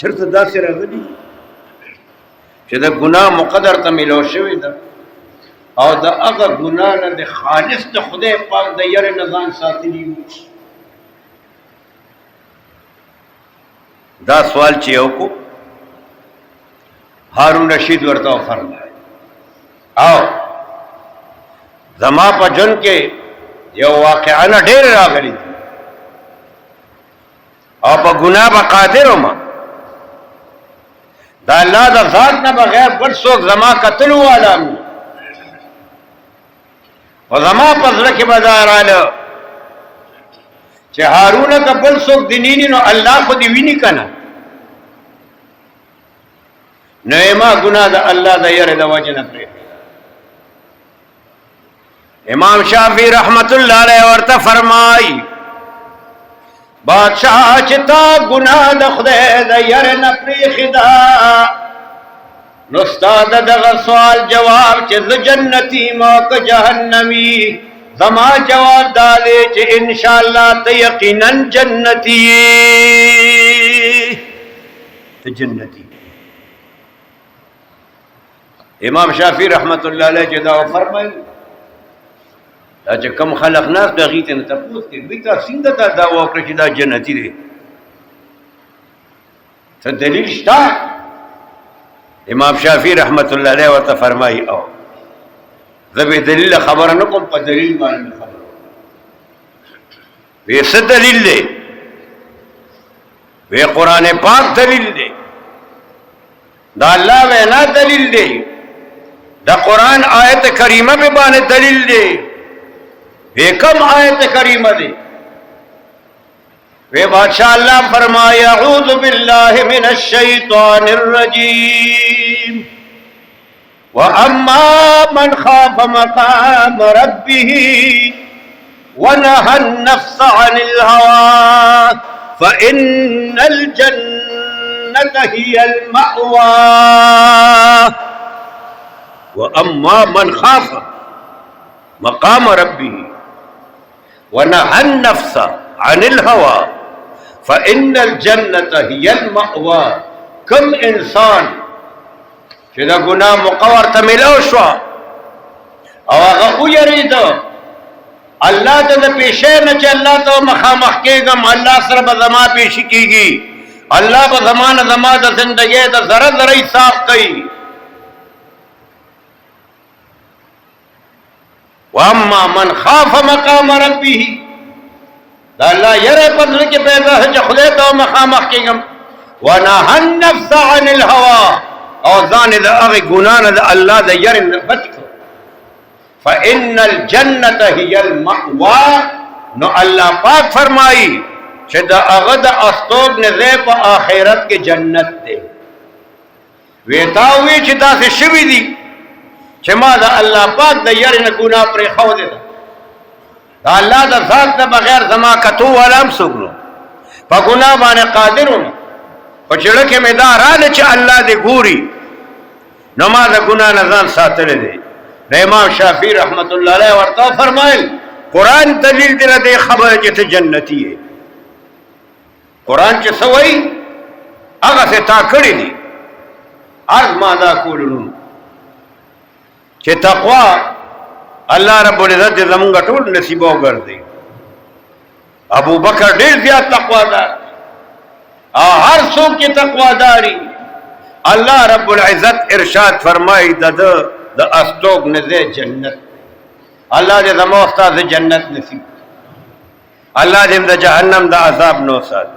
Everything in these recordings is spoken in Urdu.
چرته داسې راغلي چې د ګناه مقدر ته ملو شوې ده او د هغه ګناه نه د خالص د خدای پاک د یارې نه ځان ساتلی وي. دا سوال چې یو کو هارون رشید ورته وفرمایي او زما په ژوند کې یو واقعه نه ډېر راغلي او په ګناه به قادر وم دا الله د ذات نه بغیر بل څوک زما قتل والا نه او زما په زړه کې به دا راله چې هارونه که بل څوک دیني نو الله خو دې ویني که نه نو ما ګناه د الله د یارې د وجې نه پرېښې. امام شافعي رحمت الله علیه ورته فرمایي بادشاہ چې تا ګناه د خدای د یارې نه پرېښې ده نو ستا د دغه سوال جواب چې زه جنتي ما که جهنمي زما جواب دا دی چې انشاءالله ته یقینا جنتي ته جنتي. امام شافعي رحمت الله علیه چې دا وفرمایي دا چې کم خلق ناس د هغې ته نه تپوس کوي دوی تا څنګه دا دعوه وکړه چې دا جنتي دی څه دلیل شته؟ امام شافعي رحمت الله علیه ورته فرمایي او زه به دلیل خبره نه کوم په دلیل باندې خبره وی څه دلیل دی؟ وی قرآن پاک دلیل دی دا الله وینا دلیل دی دا قرآن آیت کریمه به باندې دلیل دی. وی کم آیت کریمه دی؟ وی بادشاہ اللہ فرمایا اعوذ باللہ من الشیطان الرجیم وَأَمَّا مَنْ خَافَ مَقَامَ رَبِّهِ وَنَهَى النَّفْسَ عَنِ الْهَوَىٰ فَإِنَّ الْجَنَّةَ هِيَ الْمَأْوَىٰ. وَأَمَّا مَنْ خَافَ مَقَامَ رَبِّهِ وَنَهَى النَّفْسَ عَنِ الْهَوَىٰ فَإِنَّ الْجَنَّةَ هِيَ الْمَأْوَىٰ. کم انسان چې دا ګناه مقور ته ملو شو او هغه ویریده الله ته د پیښې نه چې الله ته مخامخ کېږم الله سره به زما پیښې کېږي الله به زما د زندګۍ د ذره ذره حساب کوي. واما من خاف مقام ربه دا الله یره په زړه کې پیدا چې خدای ته مخامخ کېږم ونهى النفس عن الهوى او ځان د هغه ګناه نه د الله د یره نه بچ کړو. فإن الجنة هي المأوى. نو الله پاک فرمایي چې د هغه د استوګنځای په آخرت کې جنت دی. ویتا وی چې تاسو شوي دي چې ما د الله پاک د یره نه ګناه پرې خو دي دا الله د ذات نه بغیر زما کتو ولم سګنو په ګناه باندې قادرون په چړه کې مې دا راځي چې الله دې ګوري نو ما د ګناه نه ځان ساتل دي. امام شافعي رحمت الله علیه ورته فرمایل قرآن دلیل دی دې خبره چې ته جنتی یې. قرآن چې څه وایي هغه څه تا کړی دي عرض ماذا کولون چې تقوا الله رب العزت زمونږ ټول نصیب وګرځي. ابو بکر ډیر زیات تقوا دار او هر څوک چې تقوا داري الله رب العزت ارشاد فرمایي د استوګنځای جنت. الله دې زموږ استاد جنت نصیب الله دې د جهنم د عذاب نو سات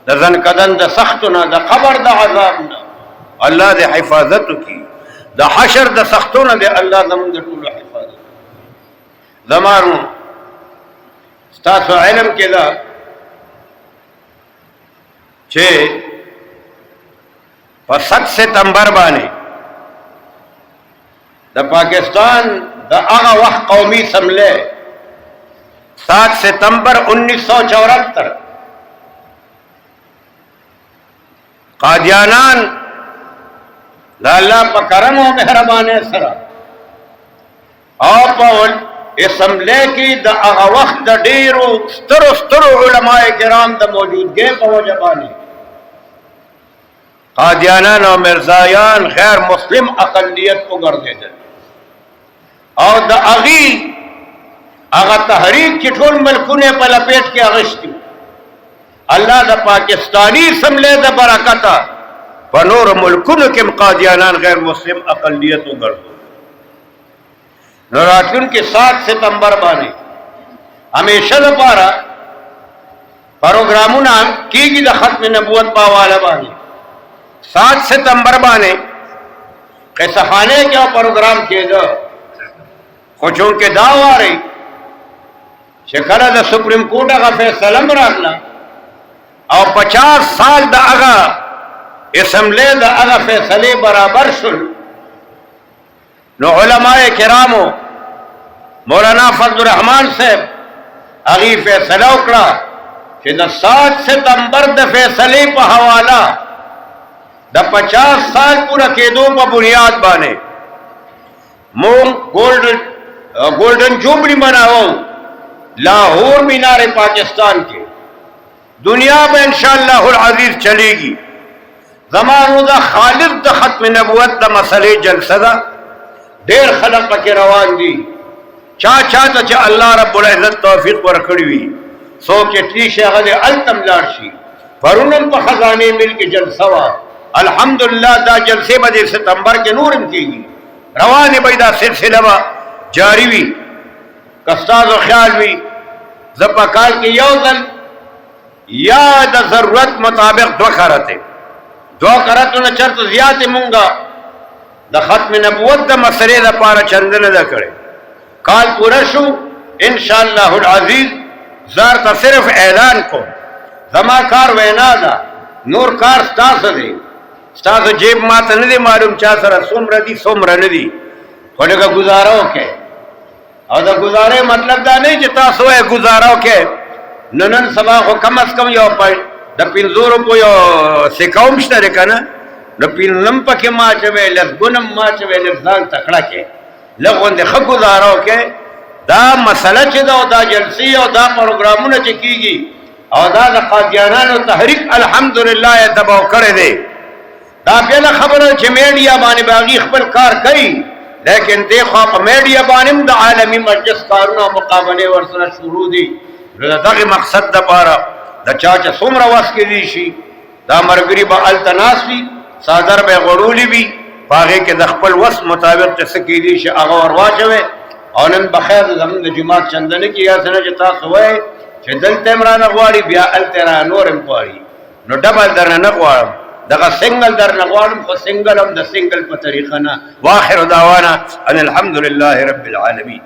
د ځن کدن د سختونه د قبر د عذاب نه الله دې حفاظت وکړي د حشر د سختونه دې الله زموږ ټول حفاظت. زمانو ستاسو علم کې دا چې په 7 ستمبر باندې د پاکستان د هغه وخت قومي سملې 7 ستمبر 1974 قادیانان د الله په کرم او مهرباني سره او په اسمبلی کې د هغه وخت د ډیرو سترو علماء کرام د موجودګۍ په وجه باندې قادیانان او مرزایان غیر مسلم اقلیت وګرځیدل او د هغه تحریک چې ټول ملکونه په لپیټ کې اغشتي الله د پاکستانی سملې د برکته په نور ملکونو کې قادیانان غیر مسلم اقلیت وګرځول. نو راتلونکي 7 ستمبر باندې همیشه لپاره پروګرامونه کېږي د ختم نبوت په حواله باندې. 7 ستمبر باندې قصه خانه کې پروګرام کېده خو چونکې دا واري چې کله د سپریم کورټ هغه فیصله راغله او 50 سال د هغه اسمبلی د هغه فیصلې برابر شول نو علماء کرامو مولانا فضل الرحمن صاحب هغه فیصله وکړه چې د 7 ستمبر د فیصلې په حواله د 50 سال پوره کېدو په بنیاد باندې مونږ گولڈن جوبلی مناو لاہور مینار پاکستان کے دنیا میں انشاءاللہ العزیز چلے گی. زمانو دا خالد دا ختم نبوت دا مسئلے جلسہ دا دیر خلق پکی روان دی چاہتا چا اللہ رب العزت توفیق ورکڑوی سو کے تریش اغد التم لارشی فرونم پا خزانے مل کے جلسہ وا الحمدللہ دا جلسے بدے ستمبر کے نورم کی گی روان بیدا سلسلہ با جاری وی کستاز و خیال وی زپاکال کی یوزن یا دا ضرورت مطابق دو کرتے چرت زیادہ مونگا دا ختم نبوت دا مسئلے دا پارا چندن دا کرے کال پورا شو انشاءاللہ العزیز زارتا صرف اعلان کو زما کار وینا دا نور کار ستاس دے ستاس جیب ماتا ندی معلوم چا سر سمر دی سمر ندی خوڑے کا گزاراو کے او دا گزارے مطلب دا نہیں جتا سوئے گزاراو کے ننن سبا خو کم از کم یو پای دا 500 روپیو سکاوم شته کنه نو پینلم پکې ما چوي لږګونم ما چوي لږ تکړه کې لږوند خو گزاراو کې دا مسله چې دا جلسې او دا پروګرامونه چې کیږي او دا د قادیانانو تحریک الحمدلله تباو کړی دی دا بل خبره چې میډیا باندې باغی خپل کار کوي لیکن دی خو په میډیا باندې د عالمی مجلس کارونه مقابله ورسره شروع دي دغه مقصد د پاره د چا چې څومره واس کې دي شي دا مرګري به التناسي صادر به غړولي وي باغې کې د خپل وس مطابق چې سکی دي شي هغه ورواچوي او نن بخیر زمون د جمعه چندن کې یا سره چې تاسو وای چې دلته عمران غواړي بیا الترا نورم غواړي نو ډبل درنه نه غواړم دغه سنگل درنه غواړم خو سنگل هم د سنگل په طریقه نه. واخر دعوانا ان الحمد لله رب العالمین.